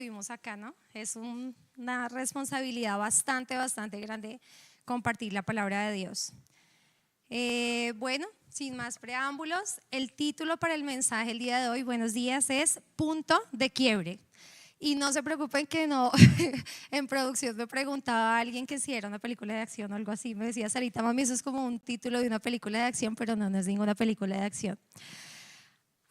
Estuvimos acá, ¿no? Es una responsabilidad bastante grande compartir la palabra de Dios. Bueno, sin más preámbulos, el título para el mensaje el día de hoy, buenos días, es Punto de Quiebre. Y no se preocupen que no, en producción me preguntaba a alguien que si era una película de acción o algo así. Me decía, Sarita, mami, eso es como un título de una película de acción, pero no es ninguna película de acción.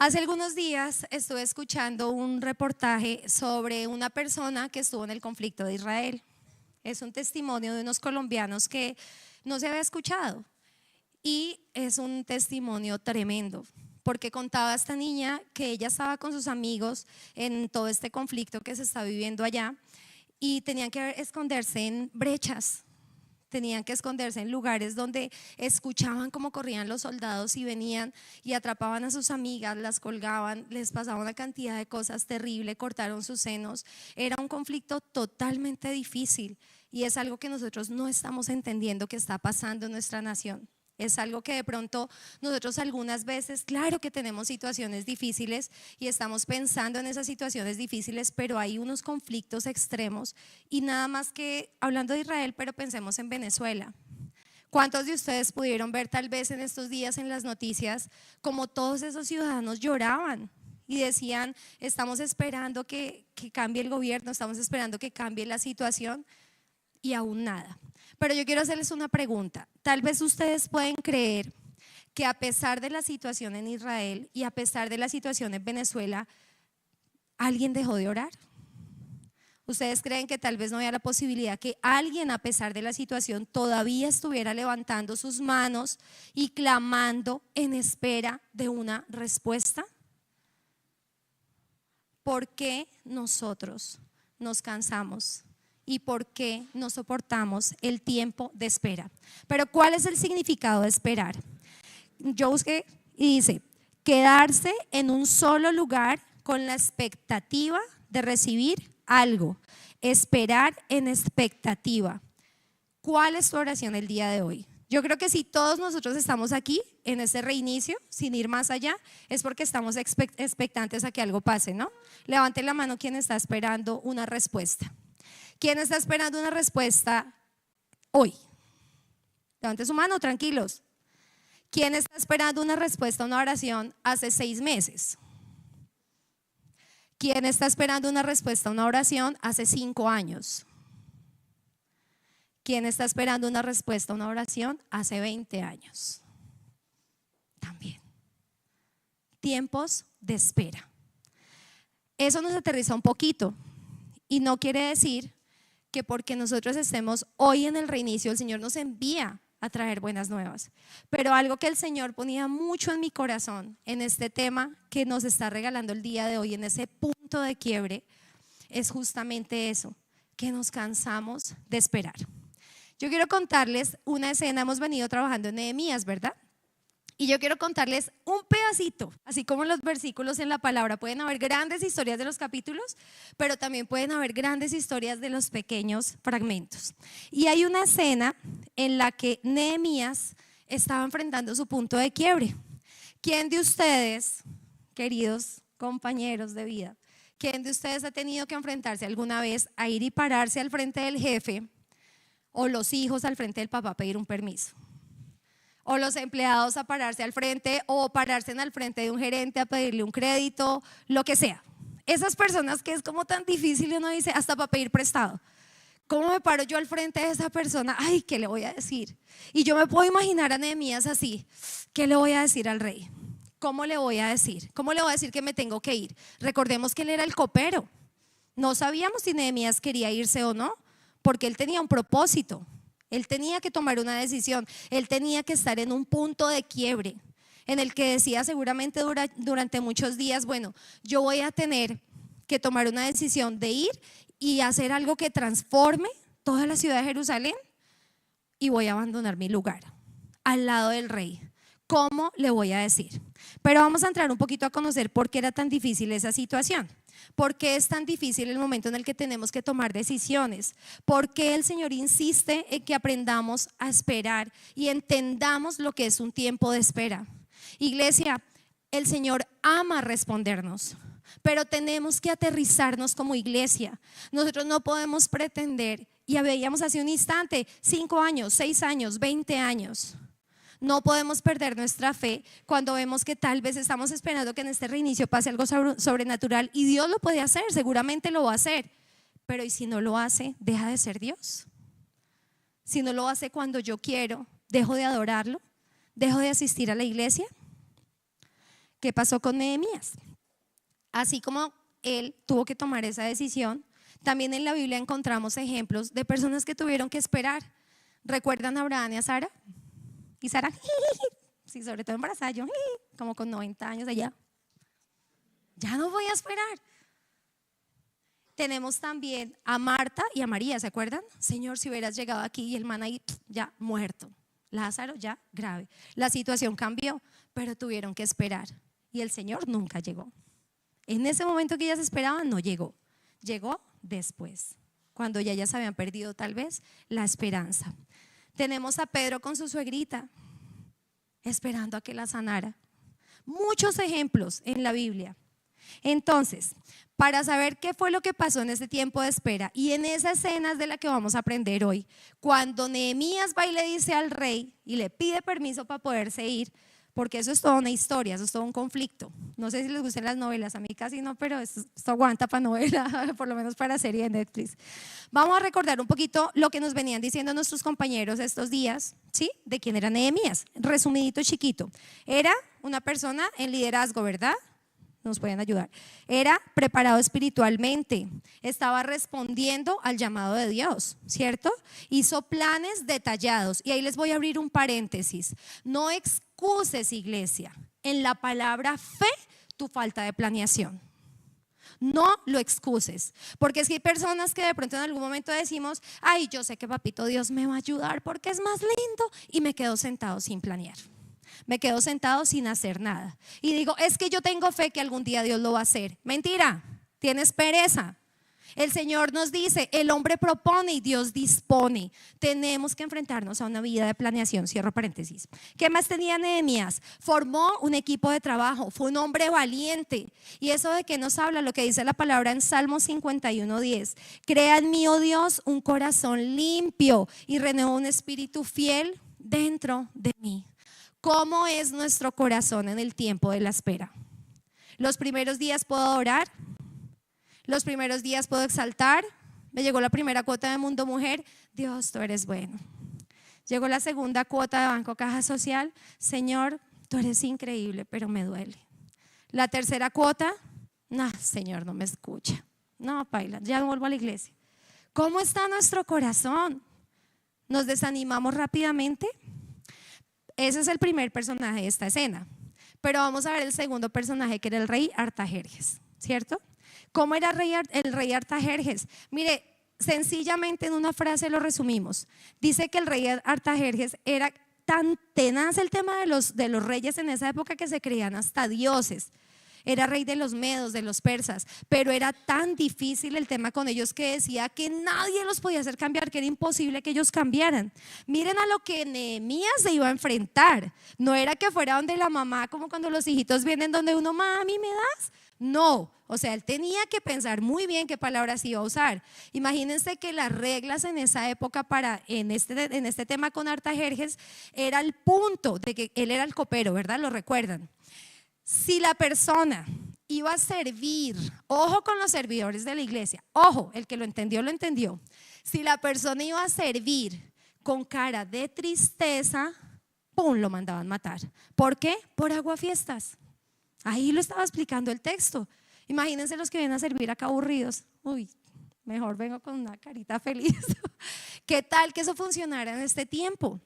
Hace algunos días estuve escuchando un reportaje sobre una persona que estuvo en el conflicto de Israel. Es un testimonio de unos colombianos que no se había escuchado y es un testimonio tremendo porque contaba a esta niña que ella estaba con sus amigos en todo este conflicto que se está viviendo allá y tenían que esconderse en brechas. Tenían que esconderse en lugares donde escuchaban cómo corrían los soldados y venían y atrapaban a sus amigas, las colgaban, les pasaba una cantidad de cosas terribles, cortaron sus senos. Era un conflicto totalmente difícil y es algo que nosotros no estamos entendiendo que está pasando en nuestra nación. Es algo que de pronto nosotros algunas veces, claro que tenemos situaciones difíciles y estamos pensando en esas situaciones difíciles, pero hay unos conflictos extremos y nada más que hablando de Israel, pero pensemos en Venezuela. ¿Cuántos de ustedes pudieron ver tal vez en estos días en las noticias como todos esos ciudadanos lloraban y decían, estamos esperando que cambie el gobierno, estamos esperando que cambie la situación y aún nada? Pero yo quiero hacerles una pregunta. Tal vez ustedes pueden creer que a pesar de la situación en Israel y a pesar de la situación en Venezuela, ¿alguien dejó de orar? ¿Ustedes creen que tal vez no había la posibilidad que alguien a pesar de la situación todavía estuviera levantando sus manos y clamando en espera de una respuesta? ¿Por qué nosotros nos cansamos? ¿Y por qué no soportamos el tiempo de espera? Pero ¿cuál es el significado de esperar? Yo busqué y dice, quedarse en un solo lugar con la expectativa de recibir algo. Esperar en expectativa. ¿Cuál es tu oración el día de hoy? Yo creo que si todos nosotros estamos aquí en este reinicio, sin ir más allá, es porque estamos expectantes a que algo pase, ¿no? Levante la mano quien está esperando una respuesta. ¿Quién está esperando una respuesta hoy? Levante su mano, tranquilos. ¿Quién está esperando una respuesta a una oración hace 6 meses? ¿Quién está esperando una respuesta a una oración hace 5 años? ¿Quién está esperando una respuesta a una oración hace 20 años? También. Tiempos de espera. Eso nos aterriza un poquito y no quiere decir que porque nosotros estemos hoy en el reinicio, el Señor nos envía a traer buenas nuevas. Pero algo que el Señor ponía mucho en mi corazón en este tema que nos está regalando el día de hoy, en ese punto de quiebre, es justamente eso, que nos cansamos de esperar. Yo quiero contarles una escena, hemos venido trabajando en Nehemías, ¿verdad? Y yo quiero contarles un pedacito, así como los versículos en la palabra. Pueden haber grandes historias de los capítulos, pero también pueden haber grandes historias de los pequeños fragmentos. Y hay una escena en la que Nehemías estaba enfrentando su punto de quiebre. ¿Quién de ustedes, queridos compañeros de vida, quién de ustedes ha tenido que enfrentarse alguna vez a ir y pararse al frente del jefe o los hijos al frente del papá a pedir un permiso? O los empleados a pararse al frente o pararse al frente de un gerente a pedirle un crédito, lo que sea. Esas personas que es como tan difícil y uno dice hasta para pedir prestado. ¿Cómo me paro yo al frente de esa persona? Ay, ¿qué le voy a decir? Y yo me puedo imaginar a Nehemías así. ¿Qué le voy a decir al rey? ¿Cómo le voy a decir? ¿Cómo le voy a decir que me tengo que ir? Recordemos que él era el copero. No sabíamos si Nehemías quería irse o no, porque él tenía un propósito. Él tenía que tomar una decisión, él tenía que estar en un punto de quiebre en el que decía seguramente durante muchos días, bueno, yo voy a tener que tomar una decisión de ir y hacer algo que transforme toda la ciudad de Jerusalén y voy a abandonar mi lugar al lado del rey. ¿Cómo le voy a decir? Pero vamos a entrar un poquito a conocer por qué era tan difícil esa situación. ¿Por qué es tan difícil el momento en el que tenemos que tomar decisiones? ¿Por qué el Señor insiste en que aprendamos a esperar y entendamos lo que es un tiempo de espera? Iglesia, el Señor ama respondernos. pero tenemos que aterrizarnos como iglesia. Nosotros no podemos pretender, y veíamos hace un instante, 5 años, 6 años, 20 años. No podemos perder nuestra fe cuando vemos que tal vez estamos esperando que en este reinicio pase algo sobrenatural, y Dios lo puede hacer, seguramente lo va a hacer, pero ¿y si no lo hace? ¿Deja de ser Dios? Si no lo hace cuando yo quiero, ¿dejo de adorarlo? ¿Dejo de asistir a la iglesia? ¿Qué pasó con Nehemías? Así como él tuvo que tomar esa decisión, también en la Biblia encontramos ejemplos de personas que tuvieron que esperar. ¿Recuerdan a Abraham y a Sara? Y Sara, sí, sobre todo embarazada, yo, como con 90 años allá. Ya no voy a esperar. Tenemos también a Marta y a María, ¿se acuerdan? Señor, si hubieras llegado aquí, y el man ahí ya muerto. Lázaro ya grave. La situación cambió, pero tuvieron que esperar. Y el Señor nunca llegó. En ese momento que ellas esperaban, no llegó. Llegó después, cuando ya ellas habían perdido tal vez la esperanza. Tenemos a Pedro con su suegrita, esperando a que la sanara. Muchos ejemplos en la Biblia. Entonces, para saber qué fue lo que pasó en ese tiempo de espera y en esa escena de la que vamos a aprender hoy, cuando Nehemías va y le dice al rey y le pide permiso para poderse ir, porque eso es toda una historia, eso es todo un conflicto. No sé si les gustan las novelas, a mí casi no, pero esto aguanta para novela, por lo menos para serie de Netflix. Vamos a recordar un poquito lo que nos venían diciendo nuestros compañeros estos días, ¿sí? De quién era Nehemías. Resumidito, chiquito. Era una persona en liderazgo, ¿verdad? Nos pueden ayudar. Era preparado espiritualmente, estaba respondiendo al llamado de Dios, ¿cierto? Hizo planes detallados. Y ahí les voy a abrir un paréntesis. No excuses, iglesia, en la palabra fe tu falta de planeación. No lo excuses, porque es que hay personas que de pronto en algún momento decimos, ay, yo sé que papito Dios me va a ayudar porque es más lindo, y me quedo sentado sin planear. Me quedo sentado sin hacer nada y digo, es que yo tengo fe que algún día Dios lo va a hacer. Mentira, tienes pereza. El Señor nos dice, el hombre propone y Dios dispone. Tenemos que enfrentarnos a una vida de planeación. Cierro paréntesis. ¿Qué más tenía Nehemías? Formó un equipo de trabajo, fue un hombre valiente. ¿Y eso de qué nos habla? Lo que dice la palabra en Salmo 51:10. Crea en mí, oh Dios, un corazón limpio y renueva un espíritu fiel dentro de mí. ¿Cómo es nuestro corazón en el tiempo de la espera? Los primeros días puedo adorar, los primeros días puedo exaltar. Me llegó la primera cuota de Mundo Mujer, Dios, tú eres bueno. Llegó la segunda cuota de Banco Caja Social, Señor, tú eres increíble, pero me duele. La tercera cuota, no, Señor, no me escucha. No, paila, ya no vuelvo a la iglesia. ¿Cómo está nuestro corazón? ¿Nos desanimamos rápidamente? Ese es el primer personaje de esta escena. Pero vamos a ver el segundo personaje, que era el rey Artajerjes, ¿cierto? ¿Cómo era el rey Artajerjes? Mire, sencillamente en una frase lo resumimos. Dice que el rey Artajerjes era tan tenaz el tema de los reyes en esa época que se creían hasta dioses. Era rey de los medos, de los persas, pero era tan difícil el tema con ellos que decía que nadie los podía hacer cambiar, que era imposible que ellos cambiaran. Miren a lo que Nehemías se iba a enfrentar. No era que fuera donde la mamá, como cuando los hijitos vienen donde uno, mami, ¿me das? No, o sea, él tenía que pensar muy bien qué palabras iba a usar. Imagínense que las reglas en esa época en este tema con Artajerjes era el punto de que él era el copero, ¿verdad? ¿Lo recuerdan? Si la persona iba a servir, ojo con los servidores de la iglesia, ojo, el que lo entendió, lo entendió. Si la persona iba a servir con cara de tristeza, ¡pum!, lo mandaban matar. ¿Por qué? Por aguafiestas. Ahí lo estaba explicando el texto. Imagínense los que vienen a servir acá aburridos. Uy, mejor vengo con una carita feliz. ¿Qué tal que eso funcionara en este tiempo?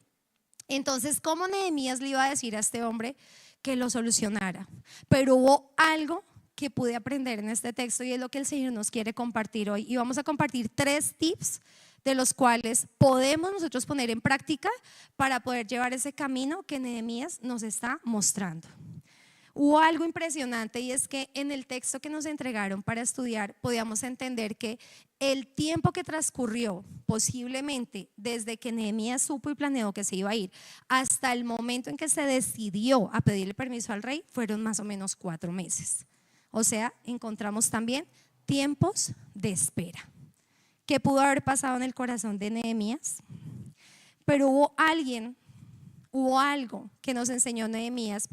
Entonces, ¿cómo Nehemías le iba a decir a este hombre que lo solucionara? Pero hubo algo que pude aprender en este texto y es lo que el Señor nos quiere compartir hoy. Y vamos a compartir 3 tips de los cuales podemos nosotros poner en práctica para poder llevar ese camino que Nehemías nos está mostrando. Hubo algo impresionante y es que en el texto que nos entregaron para estudiar podíamos entender que el tiempo que transcurrió posiblemente desde que Nehemías supo y planeó que se iba a ir hasta el momento en que se decidió a pedirle permiso al rey fueron más o menos 4 meses. O sea, encontramos también tiempos de espera. ¿Qué pudo haber pasado en el corazón de Nehemías? Pero hubo algo que nos enseñó Nehemías,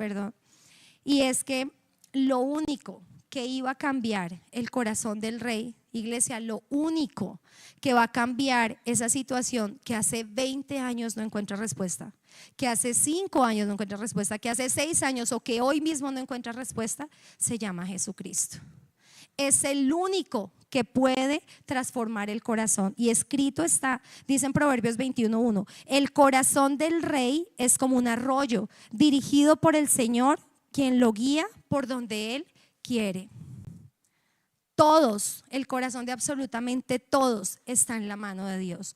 y es que lo único que iba a cambiar el corazón del rey, iglesia, lo único que va a cambiar esa situación que hace 20 años no encuentra respuesta, que hace 5 años no encuentra respuesta, que hace 6 años o que hoy mismo no encuentra respuesta, se llama Jesucristo. Es el único que puede transformar el corazón. Y escrito está, dice en Proverbios 21:1, el corazón del rey es como un arroyo dirigido por el Señor, quien lo guía por donde Él quiere. Todos, el corazón de absolutamente todos está en la mano de Dios.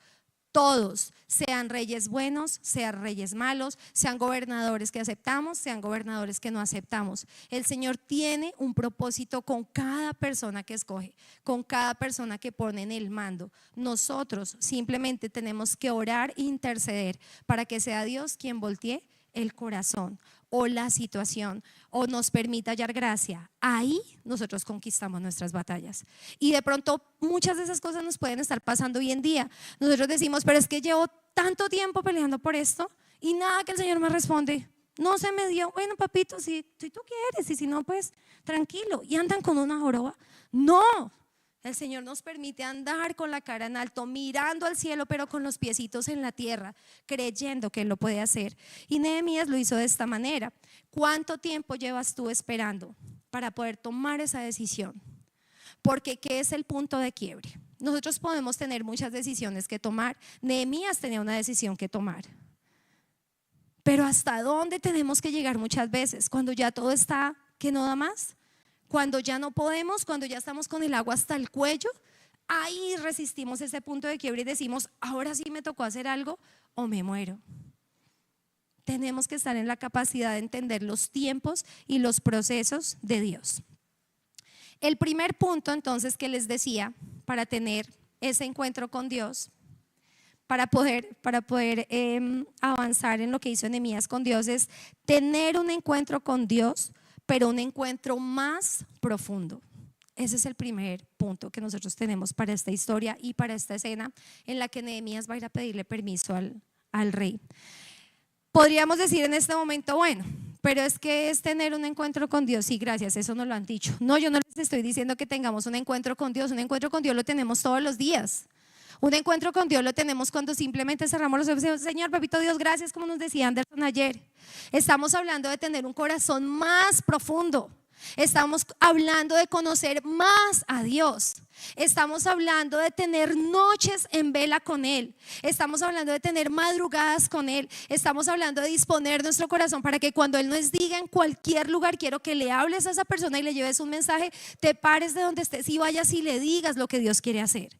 Todos, sean reyes buenos, sean reyes malos, sean gobernadores que aceptamos, sean gobernadores que no aceptamos. El Señor tiene un propósito con cada persona que escoge, con cada persona que pone en el mando. Nosotros simplemente tenemos que orar e interceder para que sea Dios quien voltee el corazón o la situación o nos permita hallar gracia. Ahí nosotros conquistamos nuestras batallas. Y de pronto muchas de esas cosas nos pueden estar pasando hoy en día. Nosotros decimos, pero es que llevo tanto tiempo peleando por esto y nada que el Señor me responde. No se me dio. Bueno, papito, si tú quieres, y si no, pues tranquilo. Y andan con una joroba. No. El Señor nos permite andar con la cara en alto, mirando al cielo, pero con los piecitos en la tierra, creyendo que Él lo puede hacer. Y Nehemías lo hizo de esta manera. ¿Cuánto tiempo llevas tú esperando para poder tomar esa decisión? Porque ¿qué es el punto de quiebre? Nosotros podemos tener muchas decisiones que tomar. Nehemías tenía una decisión que tomar. Pero ¿hasta dónde tenemos que llegar muchas veces? Cuando ya todo está que no da más. Cuando ya no podemos, cuando ya estamos con el agua hasta el cuello, ahí resistimos ese punto de quiebre y decimos, ahora sí me tocó hacer algo o me muero. Tenemos que estar en la capacidad de entender los tiempos y los procesos de Dios. El primer punto entonces que les decía para tener ese encuentro con Dios, para poder avanzar en lo que hizo Nehemías con Dios, es tener un encuentro con Dios, pero un encuentro más profundo. Ese es el primer punto que nosotros tenemos para esta historia y para esta escena en la que Nehemías va a ir a pedirle permiso al rey. Podríamos decir en este momento, bueno, pero es que es tener un encuentro con Dios. Sí, gracias, eso nos lo han dicho. No, yo no les estoy diciendo que tengamos un encuentro con Dios. Un encuentro con Dios lo tenemos todos los días. Un encuentro con Dios lo tenemos cuando simplemente cerramos los ojos y decimos, Señor, papito Dios, gracias, como nos decía Anderson ayer. Estamos hablando de tener un corazón más profundo. Estamos hablando de conocer más a Dios. Estamos hablando de tener noches en vela con Él. Estamos hablando de tener madrugadas con Él. Estamos hablando de disponer nuestro corazón para que cuando Él nos diga en cualquier lugar, quiero que le hables a esa persona y le lleves un mensaje, te pares de donde estés y vayas y le digas lo que Dios quiere hacer.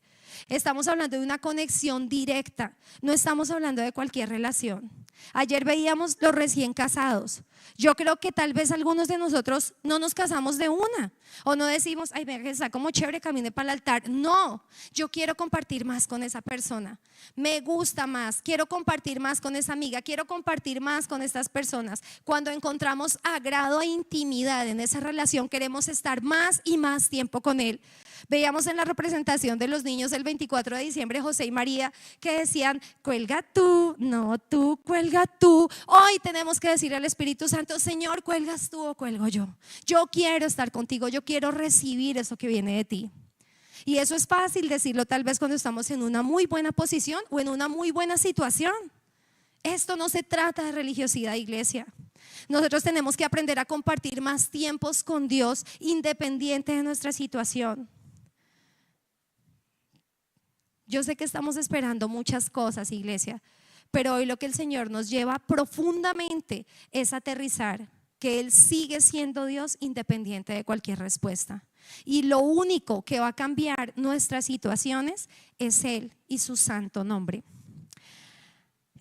Estamos hablando de una conexión directa, no estamos hablando de cualquier relación. Ayer veíamos los recién casados. Yo creo que tal vez algunos de nosotros no nos casamos de una o no decimos, ay, venga, está como chévere, camine para el altar. No, yo quiero compartir más con esa persona, me gusta más, quiero compartir más con esa amiga, quiero compartir más con estas personas. Cuando encontramos agrado e intimidad en esa relación, queremos estar más y más tiempo con Él. Veíamos en la representación de los niños el 24 de diciembre José y María que decían, cuelga tú, no tú, cuelga tú. Hoy tenemos que decir al Espíritu Santo, Señor, ¿cuelgas tú o cuelgo yo? Yo quiero estar contigo, yo quiero recibir eso que viene de ti. Y eso es fácil decirlo tal vez cuando estamos en una muy buena posición o en una muy buena situación. Esto no se trata de religiosidad, iglesia. Nosotros tenemos que aprender a compartir más tiempos con Dios independiente de nuestra situación. Yo sé que estamos esperando muchas cosas, iglesia, pero hoy lo que el Señor nos lleva profundamente es aterrizar que Él sigue siendo Dios independiente de cualquier respuesta. Y lo único que va a cambiar nuestras situaciones es Él y su santo nombre.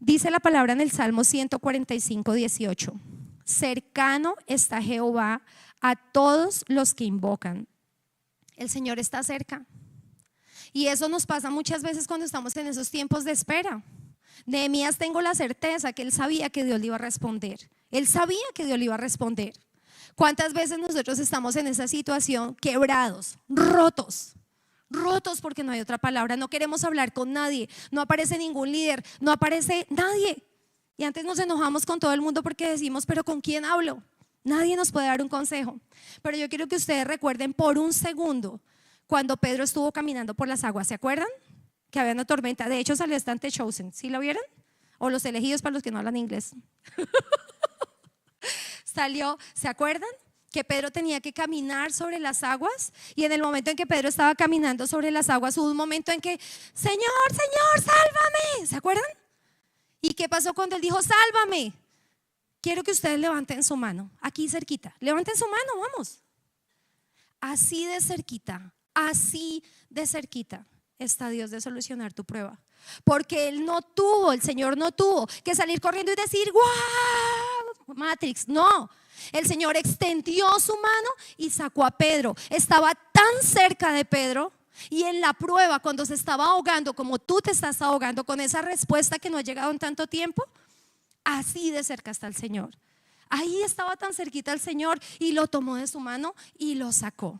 Dice la palabra en el Salmo 145:18, cercano está Jehová a todos los que invocan. El Señor está cerca. Y eso nos pasa muchas veces cuando estamos en esos tiempos de espera. Nehemías, tengo la certeza que él sabía que Dios le iba a responder. Él sabía que Dios le iba a responder. ¿Cuántas veces nosotros estamos en esa situación quebrados, rotos? Rotos porque no hay otra palabra, no queremos hablar con nadie, no aparece ningún líder, no aparece nadie. Y antes nos enojamos con todo el mundo porque decimos, pero ¿con quién hablo? Nadie nos puede dar un consejo. Pero yo quiero que ustedes recuerden por un segundo cuando Pedro estuvo caminando por las aguas, ¿se acuerdan? Que había una tormenta, de hecho salió The Chosen, ¿sí lo vieron? O Los Elegidos para los que no hablan inglés. Salió, ¿se acuerdan? Que Pedro tenía que caminar sobre las aguas, y en el momento en que Pedro estaba caminando sobre las aguas hubo un momento en que, Señor, Señor, sálvame, ¿se acuerdan? ¿Y qué pasó cuando él dijo, sálvame? Quiero que ustedes levanten su mano, aquí cerquita, levanten su mano, vamos. Así de cerquita está Dios de solucionar tu prueba. Porque el Señor no tuvo que salir corriendo y decir, ¡guau! Matrix, no. El Señor extendió su mano y sacó a Pedro. Estaba tan cerca de Pedro, y en la prueba, cuando se estaba ahogando, como tú te estás ahogando con esa respuesta que no ha llegado en tanto tiempo, así de cerca está el Señor. Ahí estaba tan cerquita el Señor y lo tomó de su mano y lo sacó.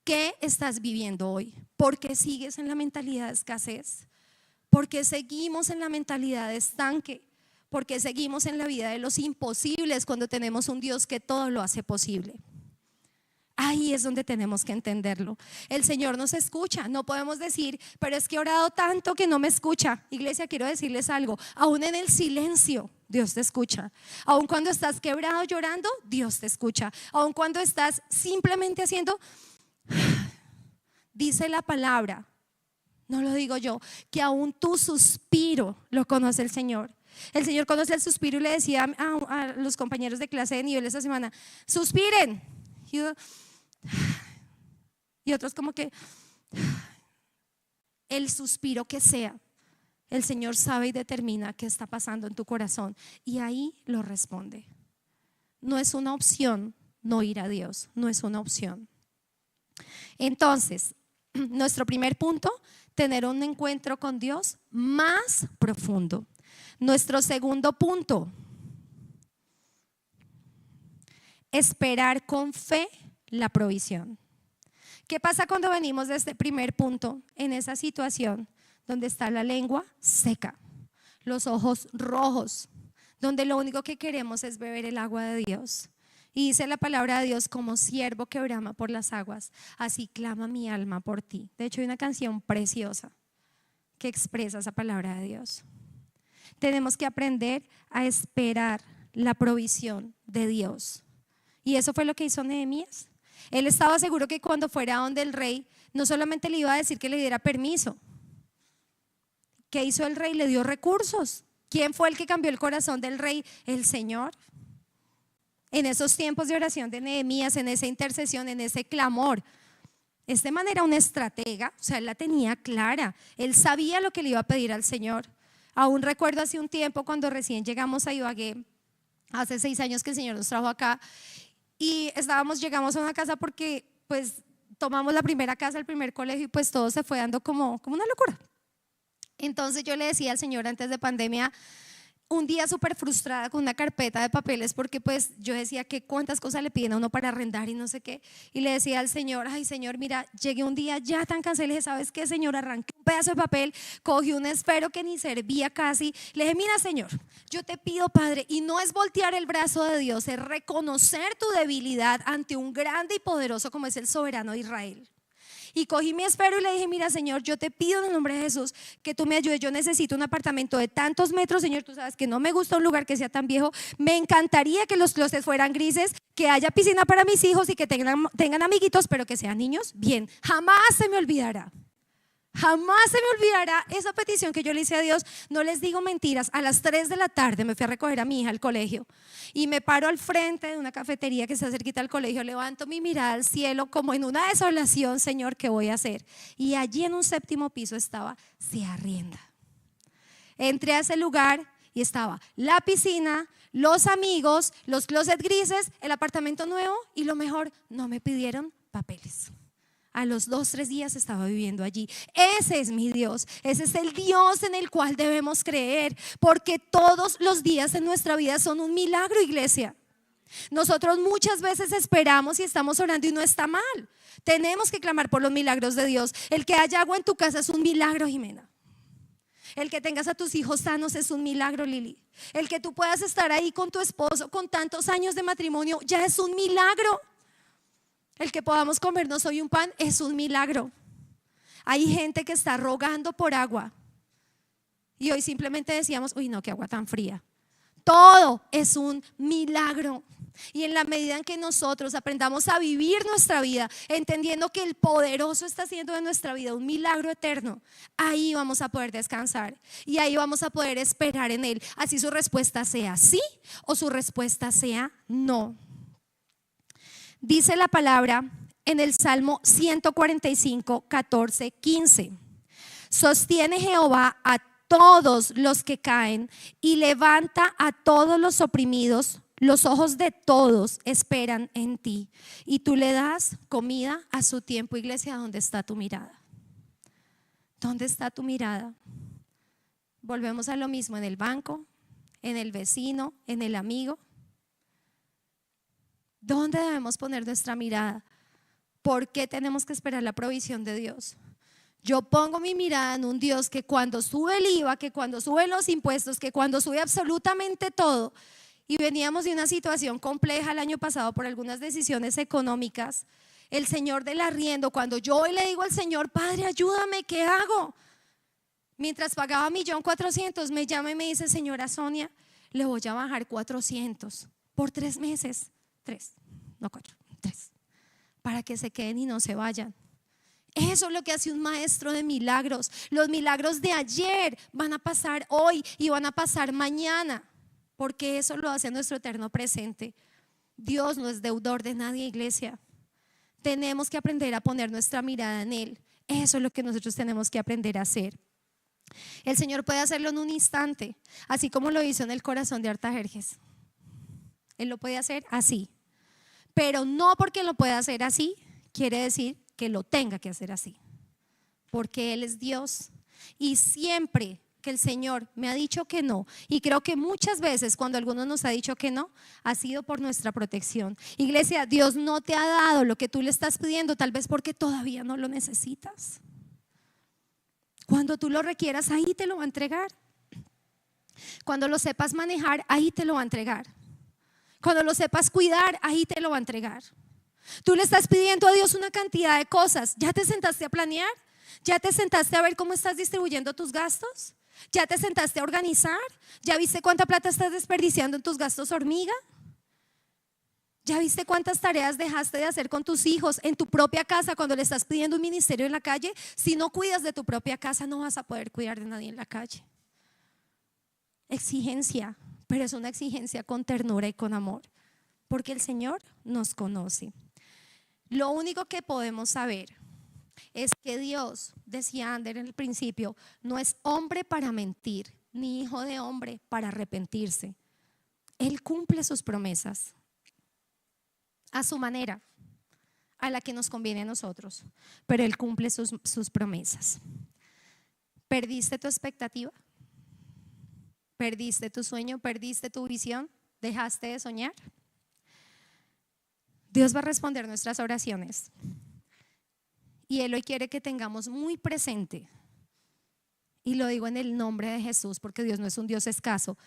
¿Qué estás viviendo hoy? ¿Por qué sigues en la mentalidad de escasez? ¿Por qué seguimos en la mentalidad de estanque? ¿Por qué seguimos en la vida de los imposibles cuando tenemos un Dios que todo lo hace posible? Ahí es donde tenemos que entenderlo. El Señor nos escucha. No podemos decir, pero es que he orado tanto que no me escucha. Iglesia, quiero decirles algo. Aún en el silencio, Dios te escucha. Aún cuando estás quebrado llorando, Dios te escucha. Aún cuando estás simplemente haciendo, dice la palabra, no lo digo yo, que aún tu suspiro lo conoce el Señor. El Señor conoce el suspiro y le decía a los compañeros de clase de nivel esta semana, suspiren. Y otros como que el suspiro que sea, el Señor sabe y determina qué está pasando en tu corazón, y ahí lo responde. No es una opción no ir a Dios, no es una opción. Entonces, nuestro primer punto, tener un encuentro con Dios más profundo. Nuestro segundo punto, esperar con fe la provisión. ¿Qué pasa cuando venimos de este primer punto en esa situación donde está la lengua seca, los ojos rojos, donde lo único que queremos es beber el agua de Dios? Y dice la palabra de Dios, como siervo que brama por las aguas, así clama mi alma por ti. De hecho hay una canción preciosa que expresa esa palabra de Dios. Tenemos que aprender a esperar la provisión de Dios. Y eso fue lo que hizo Nehemías. Él estaba seguro que cuando fuera donde el rey, no solamente le iba a decir que le diera permiso. ¿Qué hizo el rey? Le dio recursos. ¿Quién fue el que cambió el corazón del rey? El Señor. En esos tiempos de oración de Nehemías, en esa intercesión, en ese clamor, este man era un estratega, o sea, él la tenía clara. Él sabía lo que le iba a pedir al Señor. Aún recuerdo hace un tiempo cuando recién llegamos a Ibagué, hace 6 años que el Señor nos trajo acá, y llegamos a una casa porque pues tomamos la primera casa, el primer colegio, y pues todo se fue dando como una locura. Entonces yo le decía al Señor antes de pandemia, un día súper frustrada con una carpeta de papeles, porque pues yo decía que cuántas cosas le piden a uno para arrendar y no sé qué, y le decía al Señor, ay Señor, mira, llegué un día ya tan cansada, le dije, ¿sabes qué, Señor? Arranqué un pedazo de papel, cogí un esfero que ni servía casi, le dije, mira Señor, yo te pido, Padre, y no es voltear el brazo de Dios, es reconocer tu debilidad ante un grande y poderoso como es el soberano de Israel. Y cogí mi esfero y le dije, mira Señor, yo te pido en el nombre de Jesús que tú me ayudes. Yo necesito un apartamento de tantos metros, Señor. Tú sabes que no me gusta un lugar que sea tan viejo. Me encantaría que los closets fueran grises, que haya piscina para mis hijos y que tengan amiguitos, pero que sean niños. Bien, jamás se me olvidará. Jamás se me olvidará esa petición que yo le hice a Dios. No les digo mentiras, a las 3 de la tarde me fui a recoger a mi hija al colegio y me paro al frente de una cafetería que está cerquita al colegio, levanto mi mirada al cielo como en una desolación, Señor, ¿qué voy a hacer? Y allí en un 7º piso estaba, se arrienda. Entré a ese lugar y estaba la piscina, los amigos, los closets grises, el apartamento nuevo, y lo mejor, no me pidieron papeles. A los 2-3 días estaba viviendo allí. Ese es mi Dios. Ese es el Dios en el cual debemos creer, porque todos los días en nuestra vida son un milagro, iglesia. Nosotros muchas veces esperamos y estamos orando y no está mal. Tenemos que clamar por los milagros de Dios. El que haya agua en tu casa es un milagro, Jimena. El que tengas a tus hijos sanos es un milagro, Lili. El que tú puedas estar ahí con tu esposo con tantos años de matrimonio ya es un milagro. El que podamos comernos hoy un pan es un milagro. Hay gente que está rogando por agua y hoy simplemente decíamos, uy no, qué agua tan fría. Todo es un milagro. Y en la medida en que nosotros aprendamos a vivir nuestra vida, entendiendo que el poderoso está haciendo de nuestra vida un milagro eterno, ahí vamos a poder descansar y ahí vamos a poder esperar en Él. Así su respuesta sea sí o su respuesta sea no. Dice la palabra en el Salmo 145, 14, 15. Sostiene Jehová a todos los que caen y levanta a todos los oprimidos. Los ojos de todos esperan en ti y tú le das comida a su tiempo. Iglesia, ¿dónde está tu mirada? ¿Dónde está tu mirada? Volvemos a lo mismo, en el banco, en el vecino, en el amigo. ¿Dónde debemos poner nuestra mirada? ¿Por qué tenemos que esperar la provisión de Dios? Yo pongo mi mirada en un Dios que cuando sube el IVA, que cuando suben los impuestos, que cuando sube absolutamente todo. Y veníamos de una situación compleja el año pasado por algunas decisiones económicas. El Señor del arriendo, cuando yo hoy le digo al Señor, Padre, ayúdame, ¿qué hago? Mientras pagaba 1.400.000, me llama y me dice, señora Sonia, le voy a bajar 400 por 3 meses. 3, no 4, 3. Para que se queden y no se vayan. Eso es lo que hace un maestro de milagros. Los milagros de ayer van a pasar hoy y van a pasar mañana. Porque eso lo hace nuestro eterno presente. Dios no es deudor de nadie, iglesia. Tenemos que aprender a poner nuestra mirada en Él. Eso es lo que nosotros tenemos que aprender a hacer. El Señor puede hacerlo en un instante, así como lo hizo en el corazón de Artajerjes. Él lo puede hacer así. Pero no porque lo pueda hacer así, quiere decir que lo tenga que hacer así. Porque Él es Dios. Y siempre que el Señor me ha dicho que no, y creo que muchas veces cuando alguno nos ha dicho que no, ha sido por nuestra protección. Iglesia, Dios no te ha dado lo que tú le estás pidiendo, tal vez porque todavía no lo necesitas. Cuando tú lo requieras, ahí te lo va a entregar. Cuando lo sepas manejar, ahí te lo va a entregar. Cuando lo sepas cuidar, ahí te lo va a entregar. Tú le estás pidiendo a Dios una cantidad de cosas. ¿Ya te sentaste a planear? ¿Ya te sentaste a ver cómo estás distribuyendo tus gastos? ¿Ya te sentaste a organizar? ¿Ya viste cuánta plata estás desperdiciando en tus gastos hormiga? ¿Ya viste cuántas tareas dejaste de hacer con tus hijos en tu propia casa cuando le estás pidiendo un ministerio en la calle? Si no cuidas de tu propia casa, no vas a poder cuidar de nadie en la calle. Exigencia, pero es una exigencia con ternura y con amor, porque el Señor nos conoce. Lo único que podemos saber es que Dios, decía Ander en el principio, no es hombre para mentir, ni hijo de hombre para arrepentirse. Él cumple sus promesas a su manera, a la que nos conviene a nosotros, pero Él cumple sus promesas. ¿Perdiste tu expectativa? ¿Perdiste tu sueño? ¿Perdiste tu visión? ¿Dejaste de soñar? Dios va a responder nuestras oraciones. Y Él hoy quiere que tengamos muy presente, y lo digo en el nombre de Jesús, porque Dios no es un Dios escaso,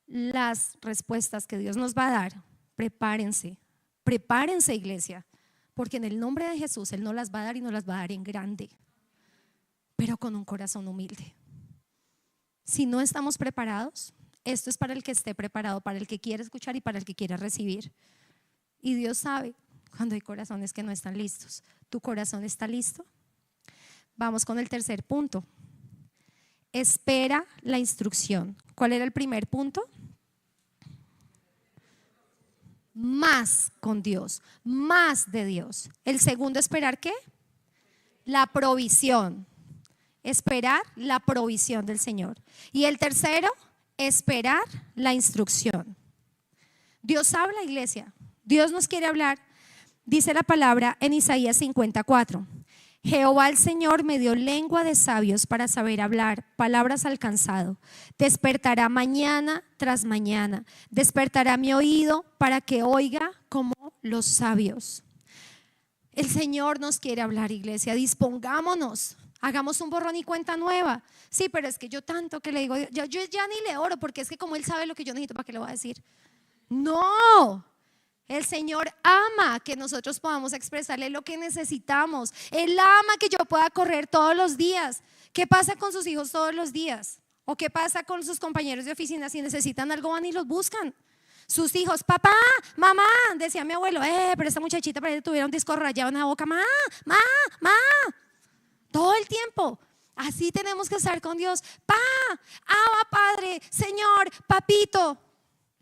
las respuestas que Dios nos va a dar. Prepárense, prepárense, iglesia, porque en el nombre de Jesús Él nos las va a dar y nos las va a dar en grande, pero con un corazón humilde. Si no estamos preparados, esto es para el que esté preparado, para el que quiera escuchar y para el que quiera recibir. Y Dios sabe cuando hay corazones que no están listos. ¿Tu corazón está listo? Vamos con el tercer punto. Espera la instrucción. ¿Cuál era el primer punto? Más con Dios, más de Dios. El segundo, ¿esperar qué? La provisión. Esperar la provisión del Señor. Y el tercero, esperar la instrucción. Dios habla, iglesia. Dios nos quiere hablar. Dice la palabra en Isaías 54: Jehová el Señor me dio lengua de sabios para saber hablar, palabras alcanzado. Despertará mañana tras mañana, despertará mi oído para que oiga como los sabios. El Señor nos quiere hablar, iglesia, dispongámonos. Hagamos un borrón y cuenta nueva. Sí, pero es que yo tanto que le digo, yo ya ni le oro, porque es que como Él sabe lo que yo necesito, ¿para qué le voy a decir? No, el Señor ama que nosotros podamos expresarle lo que necesitamos. Él ama que yo pueda correr todos los días. ¿Qué pasa con sus hijos todos los días? ¿O qué pasa con sus compañeros de oficina? Si necesitan algo van y los buscan. Sus hijos, papá, mamá, decía mi abuelo, pero esta muchachita parece que tuviera un disco rayado en la boca, mamá, mamá. Todo el tiempo. Así tenemos que estar con Dios. Abba, Padre, Señor, papito,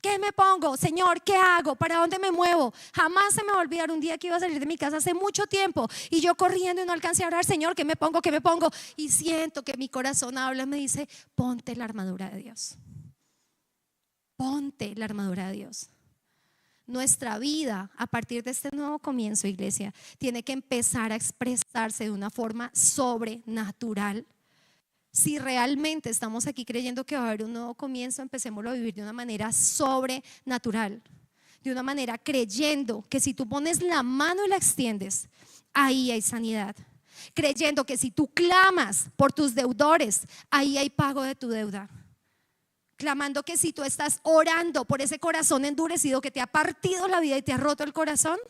¿qué me pongo? Señor, ¿qué hago? ¿Para dónde me muevo? Jamás se me va a olvidar un día que iba a salir de mi casa hace mucho tiempo y yo corriendo y no alcancé a orar, Señor, ¿qué me pongo? ¿Qué me pongo? Y siento que mi corazón habla y me dice, ponte la armadura de Dios. Ponte la armadura de Dios. Nuestra vida a partir de este nuevo comienzo, iglesia, tiene que empezar a expresarse de una forma sobrenatural. Si realmente estamos aquí creyendo que va a haber un nuevo comienzo, empecémoslo a vivir de una manera sobrenatural, de una manera creyendo que si tú pones la mano y la extiendes, ahí hay sanidad. Creyendo que si tú clamas por tus deudores, ahí hay pago de tu deuda. Clamando que si tú estás orando por ese corazón endurecido que te ha partido la vida y te ha roto el corazón,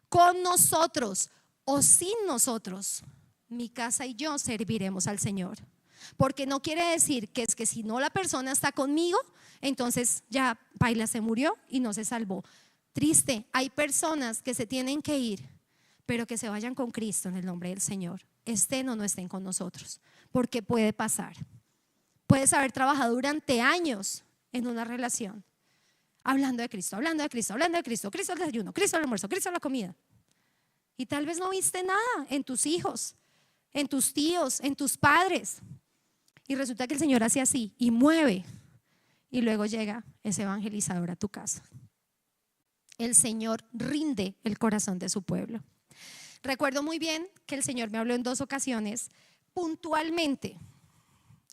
con nosotros o sin nosotros, mi casa y yo serviremos al Señor. Porque no quiere decir que es que si no la persona está conmigo, entonces ya baila, se murió y no se salvó. Triste, hay personas que se tienen que ir, pero que se vayan con Cristo en el nombre del Señor. Estén o no estén con nosotros, porque puede pasar. Puedes haber trabajado durante años en una relación, hablando de Cristo, hablando de Cristo, hablando de Cristo, Cristo el desayuno, Cristo el almuerzo, Cristo la comida. Y tal vez no viste nada en tus hijos, en tus tíos, en tus padres. Y resulta que el Señor hace así y mueve. Y luego llega ese evangelizador a tu casa. El Señor rinde el corazón de su pueblo. Recuerdo muy bien que el Señor me habló en 2 ocasiones puntualmente,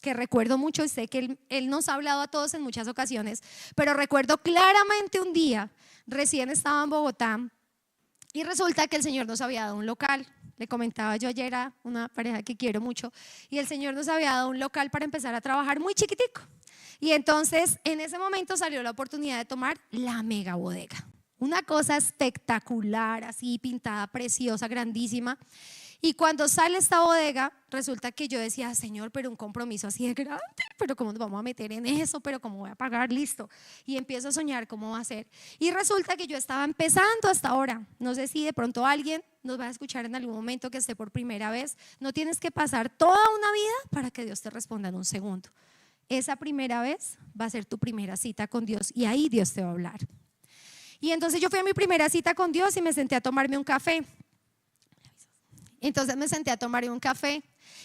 que recuerdo mucho y sé que él nos ha hablado a todos en muchas ocasiones, pero recuerdo claramente un día, recién estaba en Bogotá y resulta que el Señor nos había dado un local. Le comentaba yo ayer a una pareja que quiero mucho y el Señor nos había dado un local para empezar a trabajar muy chiquitico. Y entonces en ese momento salió la oportunidad de tomar la mega bodega. Una cosa espectacular, así pintada, preciosa, grandísima. Y cuando sale esta bodega, resulta que yo decía, Señor, pero un compromiso así de grande, pero ¿cómo nos vamos a meter en eso? ¿Pero cómo voy a pagar? Listo. Y empiezo a soñar cómo va a ser. Y resulta que yo estaba empezando hasta ahora. No sé si de pronto alguien nos va a escuchar en algún momento que esté por primera vez. No tienes que pasar toda una vida para que Dios te responda en un segundo. Esa primera vez va a ser tu primera cita con Dios y ahí Dios te va a hablar. Y entonces yo fui a mi primera cita con Dios y me senté a tomarme un café. Entonces me senté a tomarme un café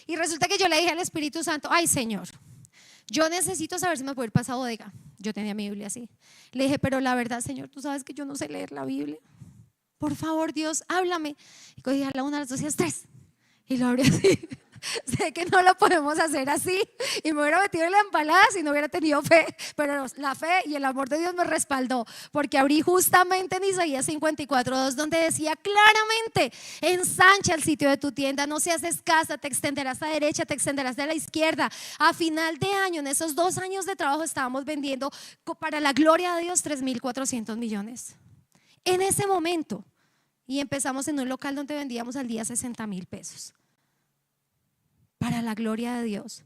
y resulta que yo le dije al Espíritu Santo, ay Señor, yo necesito saber si me puedo ir para esa bodega. Yo tenía mi Biblia así. Le dije, pero la verdad, Señor, tú sabes que yo no sé leer la Biblia. Por favor, Dios, háblame. Y cogí a la 1, a las 2 y a las 3 y lo abrí así. Sé que no lo podemos hacer así y me hubiera metido en la empalada si no hubiera tenido fe, pero la fe y el amor de Dios me respaldó, porque abrí justamente en Isaías 54:2 donde decía claramente, ensancha el sitio de tu tienda, no seas escasa, te extenderás a la derecha, te extenderás a la izquierda. A final de año, en esos 2 años de trabajo, estábamos vendiendo para la gloria de Dios 3.400 millones en ese momento, y empezamos en un local donde vendíamos al día 60,000 pesos. Para la gloria de Dios.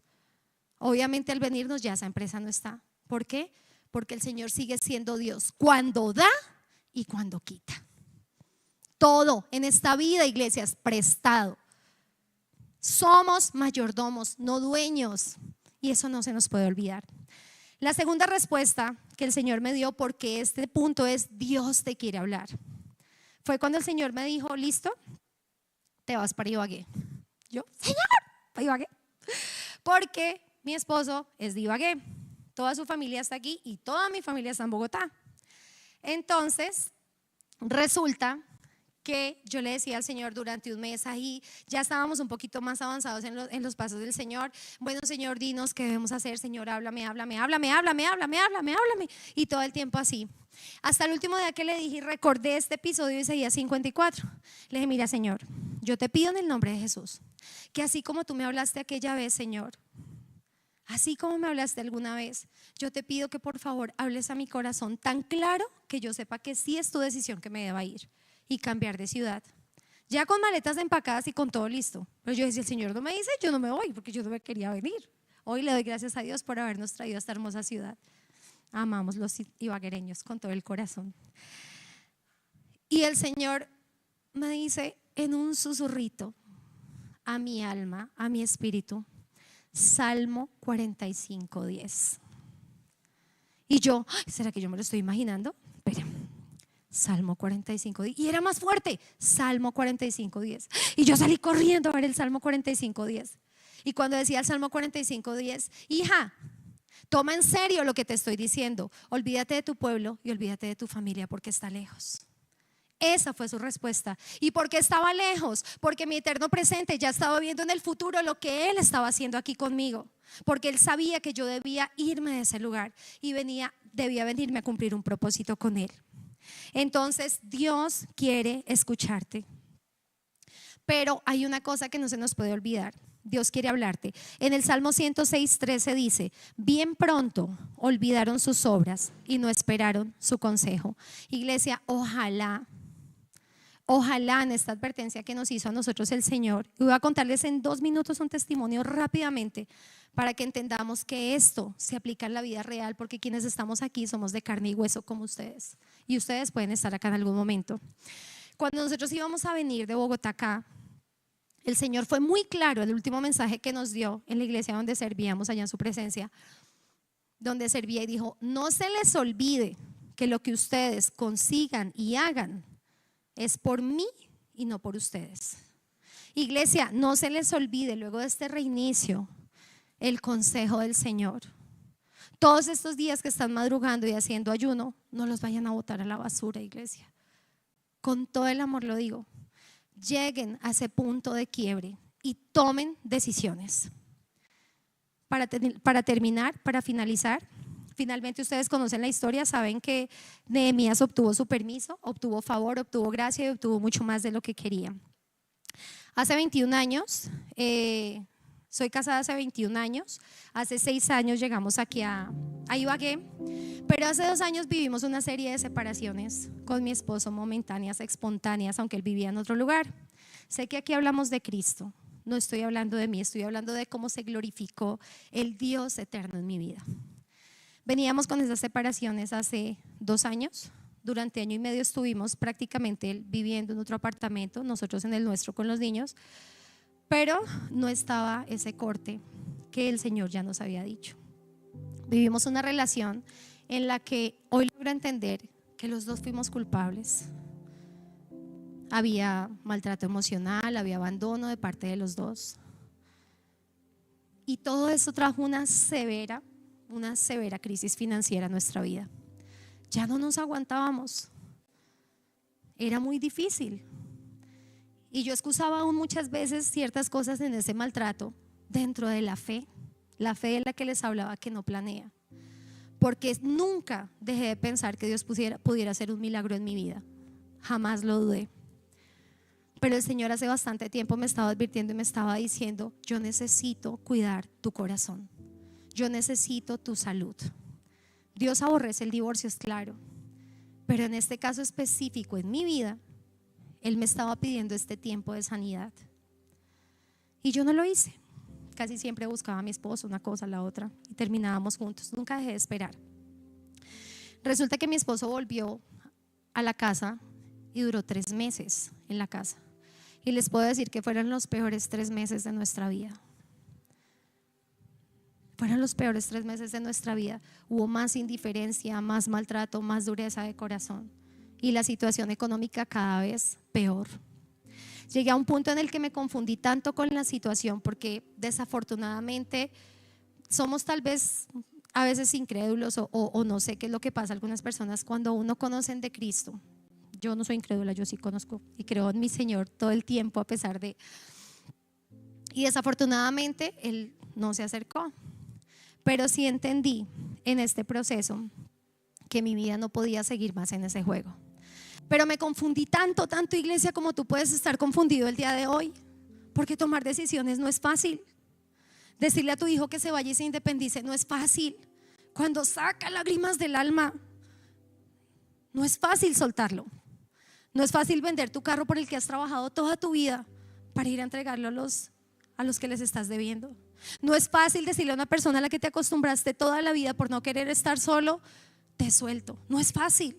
Obviamente al venirnos ya esa empresa no está. ¿Por qué? Porque el Señor sigue siendo Dios cuando da y cuando quita. Todo en esta vida, iglesia, es prestado. Somos mayordomos, no dueños, y eso no se nos puede olvidar. La segunda respuesta que el Señor me dio, porque este punto es Dios te quiere hablar, fue cuando el Señor me dijo, listo, te vas para Ibagué. Yo, Señor, para Ibagué, porque mi esposo es de Ibagué, toda su familia está aquí y toda mi familia está en Bogotá. Entonces resulta que yo le decía al Señor durante un mes ahí, ya estábamos un poquito más avanzados en los pasos del Señor. Bueno, Señor, dinos qué debemos hacer. Señor, háblame, y todo el tiempo así. Hasta el último día que le dije y recordé este episodio de Isaías 54, le dije, mira, Señor, yo te pido en el nombre de Jesús que así como tú me hablaste aquella vez, Señor, así como me hablaste alguna vez, yo te pido que por favor hables a mi corazón tan claro que yo sepa que sí es tu decisión que me deba ir y cambiar de ciudad. Ya con maletas empacadas y con todo listo. Pero yo decía, el Señor no me dice, yo no me voy porque yo no me quería venir. Hoy le doy gracias a Dios por habernos traído a esta hermosa ciudad. Amamos los ibaguereños con todo el corazón. Y el Señor me dice en un susurrito a mi alma, a mi espíritu, Salmo 45:10. Y yo, ¿será que yo me lo estoy imaginando? Espera, Salmo 45:10. Y era más fuerte, Salmo 45:10. Y yo salí corriendo a ver el Salmo 45:10. Y cuando decía el Salmo 45:10, hija, toma en serio lo que te estoy diciendo. Olvídate de tu pueblo y olvídate de tu familia porque está lejos. Esa fue su respuesta. ¿Y por qué estaba lejos? Porque mi eterno presente ya estaba viendo en el futuro lo que Él estaba haciendo aquí conmigo. Porque Él sabía que yo debía irme de ese lugar y debía venirme a cumplir un propósito con Él. Entonces Dios quiere escucharte. Pero hay una cosa que no se nos puede olvidar. Dios quiere hablarte. En el Salmo 106:13 dice, bien pronto olvidaron sus obras y no esperaron su consejo. Iglesia, ojalá en esta advertencia que nos hizo a nosotros el Señor, y voy a contarles en 2 minutos un testimonio rápidamente para que entendamos que esto se aplica en la vida real, porque quienes estamos aquí somos de carne y hueso como ustedes, y ustedes pueden estar acá en algún momento. Cuando nosotros íbamos a venir de Bogotá acá, el Señor fue muy claro, el último mensaje que nos dio en la iglesia donde servíamos, allá en su presencia, donde servía, y dijo, no se les olvide que lo que ustedes consigan y hagan es por mí y no por ustedes. Iglesia, no se les olvide luego de este reinicio el consejo del Señor. Todos estos días que están madrugando y haciendo ayuno, no los vayan a botar a la basura, iglesia. Con todo el amor lo digo. Lleguen a ese punto de quiebre y tomen decisiones. Para terminar, para finalizar, finalmente ustedes conocen la historia, saben que Nehemías obtuvo su permiso, obtuvo favor, obtuvo gracia y obtuvo mucho más de lo que quería. Hace 21 años, soy casada hace 21 años, hace 6 años llegamos aquí a Ibagué, pero hace 2 años vivimos una serie de separaciones con mi esposo, momentáneas, espontáneas, aunque él vivía en otro lugar. Sé que aquí hablamos de Cristo, no estoy hablando de mí, estoy hablando de cómo se glorificó el Dios eterno en mi vida. Veníamos con esas separaciones hace 2 años. Durante 1 año y medio estuvimos prácticamente él viviendo en otro apartamento, nosotros en el nuestro con los niños, pero no estaba ese corte que el Señor ya nos había dicho. Vivimos una relación en la que hoy logro entender que los dos fuimos culpables. Había maltrato emocional, había abandono de parte de los dos. Y todo eso trajo una severa crisis financiera en nuestra vida. Ya no nos aguantábamos. Era muy difícil. Y yo excusaba aún muchas veces ciertas cosas en ese maltrato dentro de la fe de la que les hablaba que no planea. Porque nunca dejé de pensar que Dios pudiera hacer un milagro en mi vida. Jamás lo dudé. Pero el Señor hace bastante tiempo me estaba advirtiendo y me estaba diciendo, yo necesito cuidar tu corazón. Yo necesito tu salud. Dios aborrece el divorcio, es claro, pero en este caso específico en mi vida, Él me estaba pidiendo este tiempo de sanidad y yo no lo hice. Casi siempre buscaba a mi esposo, una cosa, la otra, y terminábamos juntos. Nunca dejé de esperar. Resulta que mi esposo volvió a la casa y duró 3 meses en la casa, y les puedo decir que fueron los peores 3 meses de nuestra vida. Fueron los peores 3 meses de nuestra vida. Hubo más indiferencia, más maltrato, más dureza de corazón y la situación económica cada vez peor. Llegué a un punto en el que me confundí tanto con la situación porque desafortunadamente somos tal vez a veces incrédulos o no sé qué es lo que pasa a algunas personas cuando aún no conocen de Cristo. Yo no soy incrédula, yo sí conozco y creo en mi Señor todo el tiempo a pesar de... Y desafortunadamente Él no se acercó. Pero sí entendí en este proceso que mi vida no podía seguir más en ese juego. Pero me confundí tanto, iglesia, como tú puedes estar confundido el día de hoy. Porque tomar decisiones no es fácil. Decirle a tu hijo que se vaya y se independice no es fácil. Cuando saca lágrimas del alma, no es fácil soltarlo. No es fácil vender tu carro por el que has trabajado toda tu vida para ir a entregarlo a los que les estás debiendo. No es fácil decirle a una persona a la que te acostumbraste toda la vida por no querer estar solo, te suelto. No es fácil.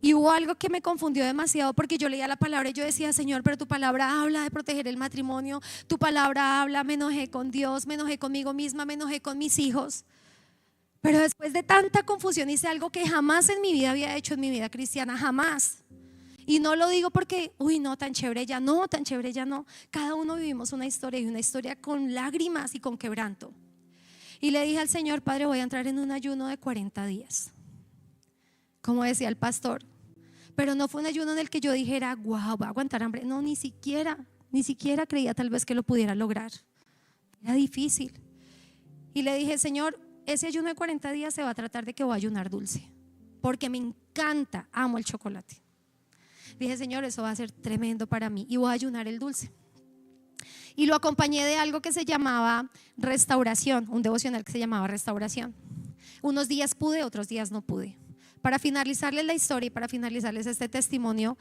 Y hubo algo que me confundió demasiado porque yo leía la palabra y yo decía: Señor, pero tu palabra habla de proteger el matrimonio, tu palabra habla, me enojé con Dios, me enojé conmigo misma, me enojé con mis hijos. Pero después de tanta confusión hice algo que jamás en mi vida había hecho en mi vida cristiana, jamás. Y no lo digo porque, uy, no, tan chévere ya no, tan chévere ya no. Cada uno vivimos una historia, y una historia con lágrimas y con quebranto. Y le dije al Señor: Padre, voy a entrar en un ayuno de 40 días. Como decía el pastor. Pero no fue un ayuno en el que yo dijera: wow, voy a aguantar hambre. No, ni siquiera creía tal vez que lo pudiera lograr. Era difícil. Y le dije: Señor, ese ayuno de 40 días se va a tratar de que voy a ayunar dulce, porque me encanta, amo el chocolate. Dije: Señor, eso va a ser tremendo para mí y voy a ayunar el dulce. Y lo acompañé de algo que se llamaba restauración, un devocional que se llamaba restauración. Unos días pude, otros días no pude. Para finalizarles la historia y para finalizarles este testimonio,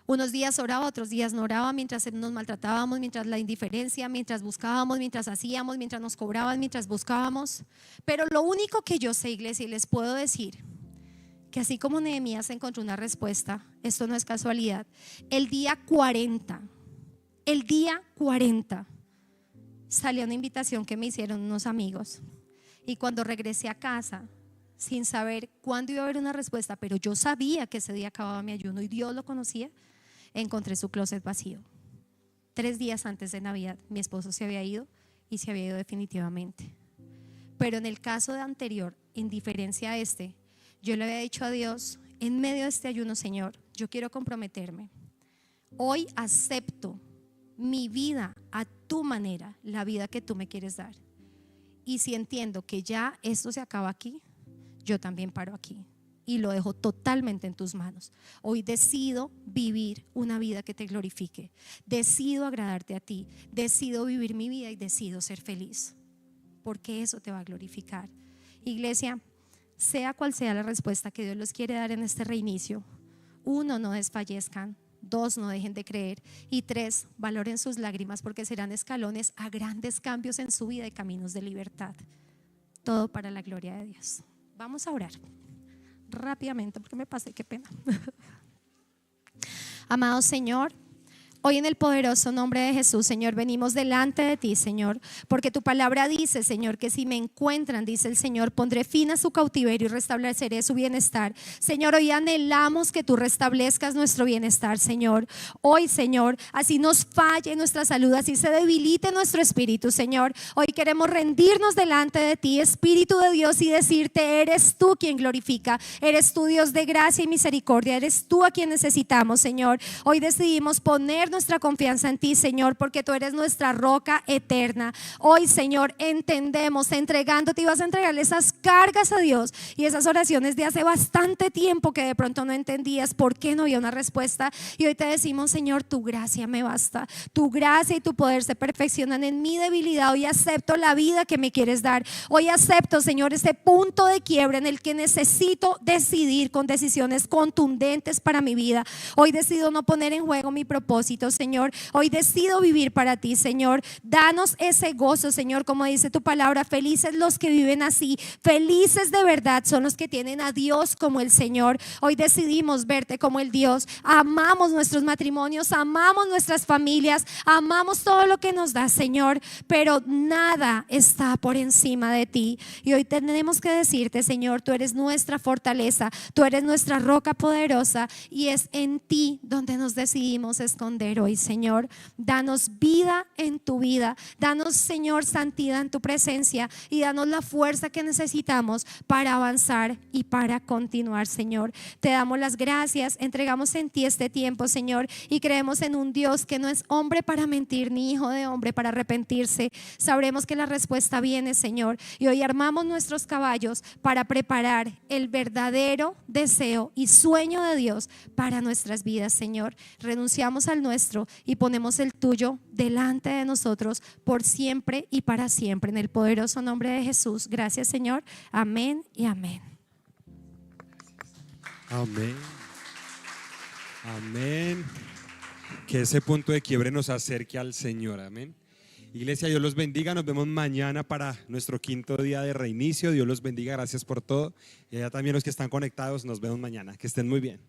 unos días oraba, otros días no oraba, mientras nos maltratábamos, mientras la indiferencia, mientras buscábamos, mientras hacíamos, mientras nos cobraban, mientras buscábamos. Pero lo único que yo sé, iglesia, y les puedo decir, que así como Nehemías encontró una respuesta, esto no es casualidad. El día 40 salió una invitación que me hicieron unos amigos. Y cuando regresé a casa, sin saber cuándo iba a haber una respuesta, pero yo sabía que ese día acababa mi ayuno y Dios lo conocía, encontré su closet vacío. 3 días antes de Navidad mi esposo se había ido, y se había ido definitivamente. Pero en el caso de anterior, en diferencia a este, yo le había dicho a Dios en medio de este ayuno: Señor, yo quiero comprometerme. Hoy acepto mi vida a tu manera, la vida que tú me quieres dar. Y si entiendo que ya esto se acaba aquí, yo también paro aquí y lo dejo totalmente en tus manos. Hoy decido vivir una vida que te glorifique. Decido agradarte a ti. Decido vivir mi vida y decido ser feliz, porque eso te va a glorificar. Iglesia, sea cual sea la respuesta que Dios les quiere dar en este reinicio, 1, no desfallezcan. 2, no dejen de creer. Y 3, valoren sus lágrimas, porque serán escalones a grandes cambios en su vida y caminos de libertad. Todo para la gloria de Dios. Vamos a orar rápidamente porque me pasé, qué pena. Amado Señor, hoy en el poderoso nombre de Jesús, Señor, venimos delante de ti, Señor, porque tu palabra dice, Señor, que si me encuentran, dice el Señor, pondré fin a su cautiverio y restableceré su bienestar. Señor, hoy anhelamos que tú restablezcas nuestro bienestar, Señor. Hoy, Señor, así nos falle nuestra salud, así se debilite nuestro espíritu, Señor. Hoy queremos rendirnos delante de ti, Espíritu de Dios, y decirte: eres tú quien glorifica, eres tú Dios de gracia y misericordia, eres tú a quien necesitamos, Señor. Hoy decidimos poner nuestra confianza en ti, Señor, porque tú eres nuestra roca eterna. Hoy, Señor, entendemos, entregándote, y vas a entregarle esas cargas a Dios y esas oraciones de hace bastante tiempo que de pronto no entendías por qué no había una respuesta. Y hoy te decimos: Señor, tu gracia me basta, tu gracia y tu poder se perfeccionan en mi debilidad. Hoy acepto la vida que me quieres dar. Hoy acepto, Señor, ese punto de quiebra en el que necesito decidir con decisiones contundentes para mi vida. Hoy decido no poner en juego mi propósito, Señor. Hoy decido vivir para ti, Señor. Danos ese gozo, Señor, como dice tu palabra: felices los que viven así, felices de verdad son los que tienen a Dios como el Señor. Hoy decidimos verte como el Dios. Amamos nuestros matrimonios, amamos nuestras familias, amamos todo lo que nos da, Señor, pero nada está por encima de ti. Y hoy tenemos que decirte: Señor, tú eres nuestra fortaleza, tú eres nuestra roca poderosa, y es en ti donde nos decidimos esconder. poder hoy, Señor. Danos vida en tu vida. Danos, Señor, santidad en tu presencia y danos la fuerza que necesitamos para avanzar y para continuar, Señor. Te damos las gracias, entregamos en ti este tiempo, Señor, y creemos en un Dios que no es hombre para mentir, ni hijo de hombre para arrepentirse. Sabremos que la respuesta viene, Señor, y hoy armamos nuestros caballos para preparar el verdadero deseo y sueño de Dios para nuestras vidas, Señor. Renunciamos al nuestro y ponemos el tuyo delante de nosotros por siempre y para siempre, en el poderoso nombre de Jesús. Gracias, Señor. Amén y amén. Amén. Amén. Que ese punto de quiebre nos acerque al Señor. Amén. Iglesia, Dios los bendiga. Nos vemos mañana para nuestro 5.º día de reinicio. Dios los bendiga. Gracias por todo. Y allá también los que están conectados, nos vemos mañana. Que estén muy bien.